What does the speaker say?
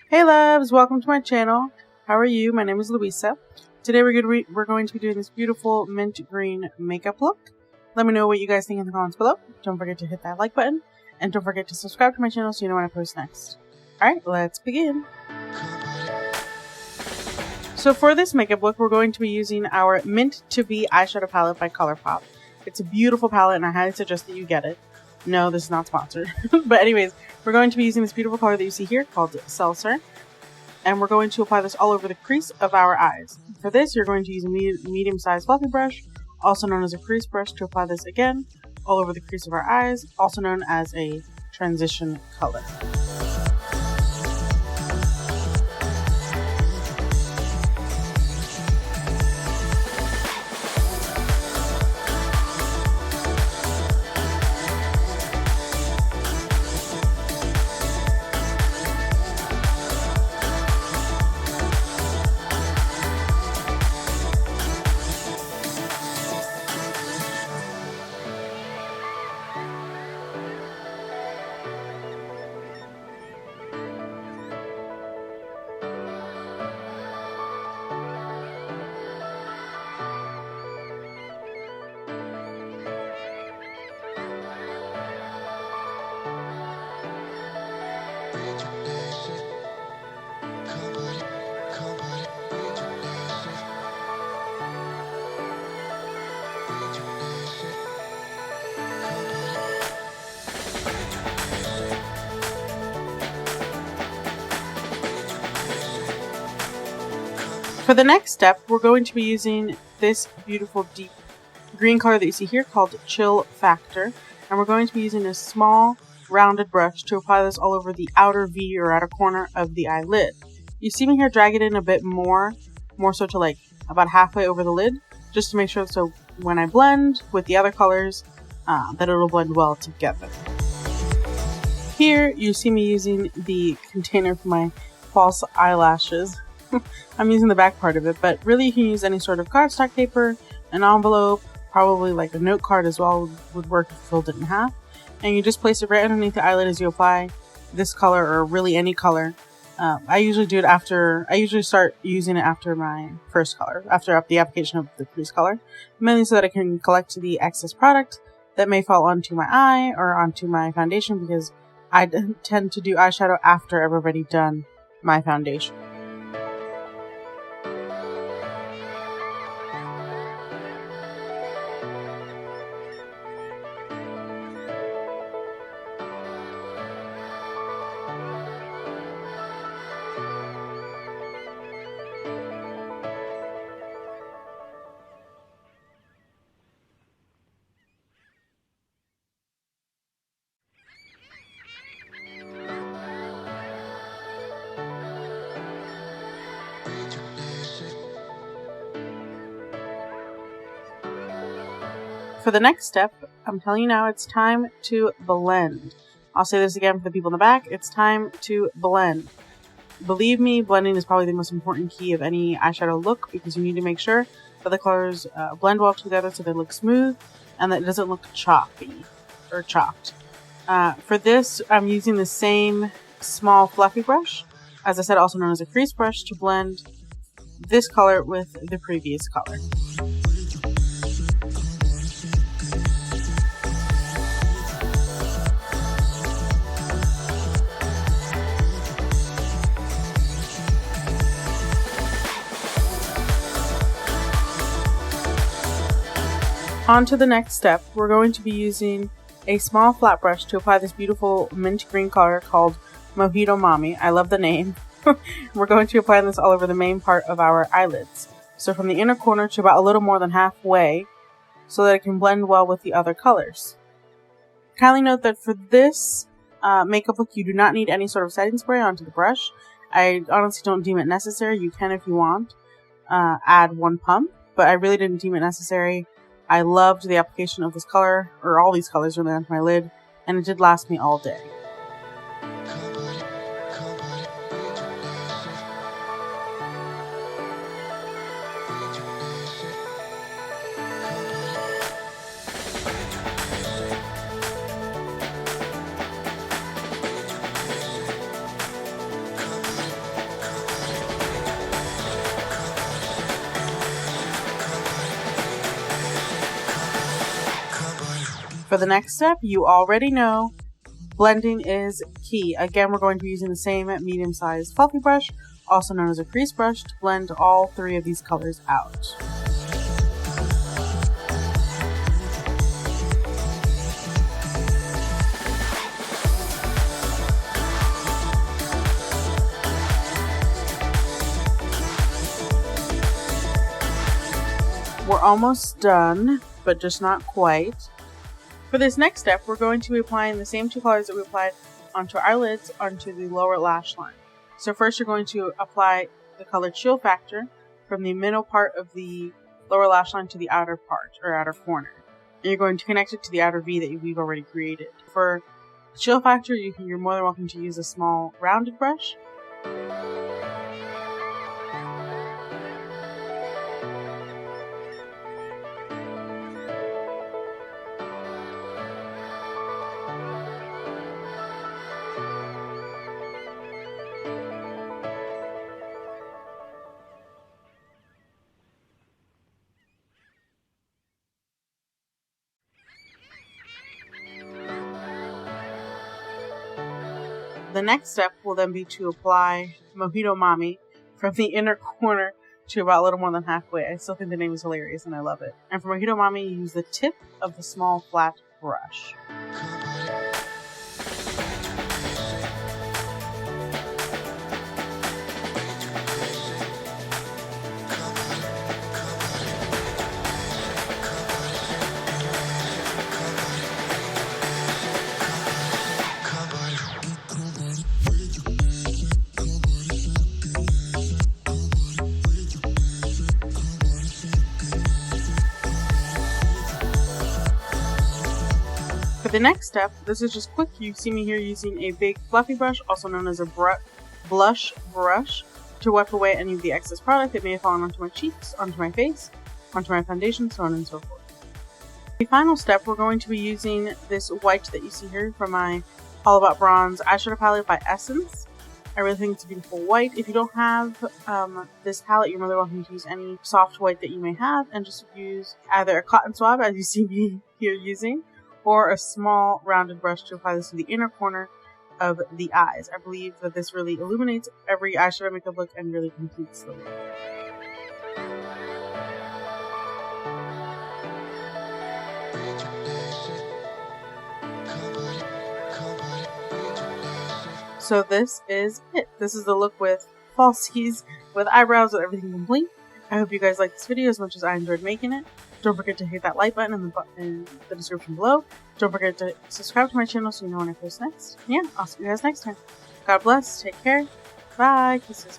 Hey loves, welcome to my channel. How are you? My name is Luisa. Today we're going to be doing this beautiful mint green makeup look. Let me know what you guys think in the comments below. Don't forget to hit that like button and don't forget to subscribe to my channel so you know when I post next. Alright, let's begin. So for this makeup look, we're going to be using our Mint to Be eyeshadow palette by Colourpop. It's a beautiful palette and I highly suggest that you get it. No, this is not sponsored. But anyways, we're going to be using this beautiful color that you see here called Seltzer. And we're going to apply this all over the crease of our eyes. For this, you're going to use a medium-sized fluffy brush, also known as a crease brush, to apply this again all over the crease of our eyes, also known as a transition color. For the next step, we're going to be using this beautiful deep green color that you see here called Chill Factor. And we're going to be using a small rounded brush to apply this all over the outer V or outer corner of the eyelid. You see me here drag it in a bit more so to like about halfway over the lid, just to make sure so when I blend with the other colors, that it'll blend well together. Here you see me using the container for my false eyelashes. I'm using the back part of it, but really you can use any sort of cardstock paper, an envelope, probably like a note card as well would work if you fold it in half. And you just place it right underneath the eyelid as you apply this color or really any color. I usually do it after, I usually start using it after my first color, after the application of the crease color, mainly so that I can collect the excess product that may fall onto my eye or onto my foundation, because I tend to do eyeshadow after I've already done my foundation. For the next step, I'm telling you now, it's time to blend. I'll say this again for the people in the back. It's time to blend. Believe me, blending is probably the most important key of any eyeshadow look, because you need to make sure that the colors blend well together so they look smooth and that it doesn't look choppy or chopped. For this, I'm using the same small fluffy brush, as I said, also known as a crease brush, to blend this color with the previous color. On to the next step, we're going to be using a small flat brush to apply this beautiful mint green color called Mojito Mommy. I love the name. We're going to apply this all over the main part of our eyelids. So from the inner corner to about a little more than halfway, so that it can blend well with the other colors. Kindly note that for this makeup look, you do not need any sort of setting spray onto the brush. I honestly don't deem it necessary. You can, if you want, add one pump, but I really didn't deem it necessary. I loved the application of this color, or all these colors really, onto my lid, and it did last me all day. For the next step, you already know, blending is key. Again, we're going to be using the same medium-sized fluffy brush, also known as a crease brush, to blend all three of these colors out. We're almost done, but just not quite. For this next step, we're going to be applying the same two colors that we applied onto our lids onto the lower lash line. So first you're going to apply the color Chill Factor from the middle part of the lower lash line to the outer part, or outer corner. And you're going to connect it to the outer V that we've already created. For Chill Factor, you're more than welcome to use a small rounded brush. The next step will then be to apply Mojito Mommy from the inner corner to about a little more than halfway. I still think the name is hilarious and I love it. And for Mojito Mommy, you use the tip of the small flat brush. For the next step, this is just quick. You see me here using a big fluffy brush, also known as a blush brush, to wipe away any of the excess product that may have fallen onto my cheeks, onto my face, onto my foundation, so on and so forth. The final step, we're going to be using this white that you see here from my All About Bronze eyeshadow palette by Essence. I really think it's a beautiful white. If you don't have this palette, you're more than welcome to use any soft white that you may have, and just use either a cotton swab, as you see me here using, or a small rounded brush to apply this to the inner corner of the eyes. I believe that this really illuminates every eyeshadow makeup look and really completes the look. So this is it. This is the look with falsies, with eyebrows, with everything complete. I hope you guys liked this video as much as I enjoyed making it. Don't forget to hit that like button in the description below. Don't forget to subscribe to my channel so you know when I post next. Yeah, I'll see you guys next time. God bless. Take care. Bye. Kisses.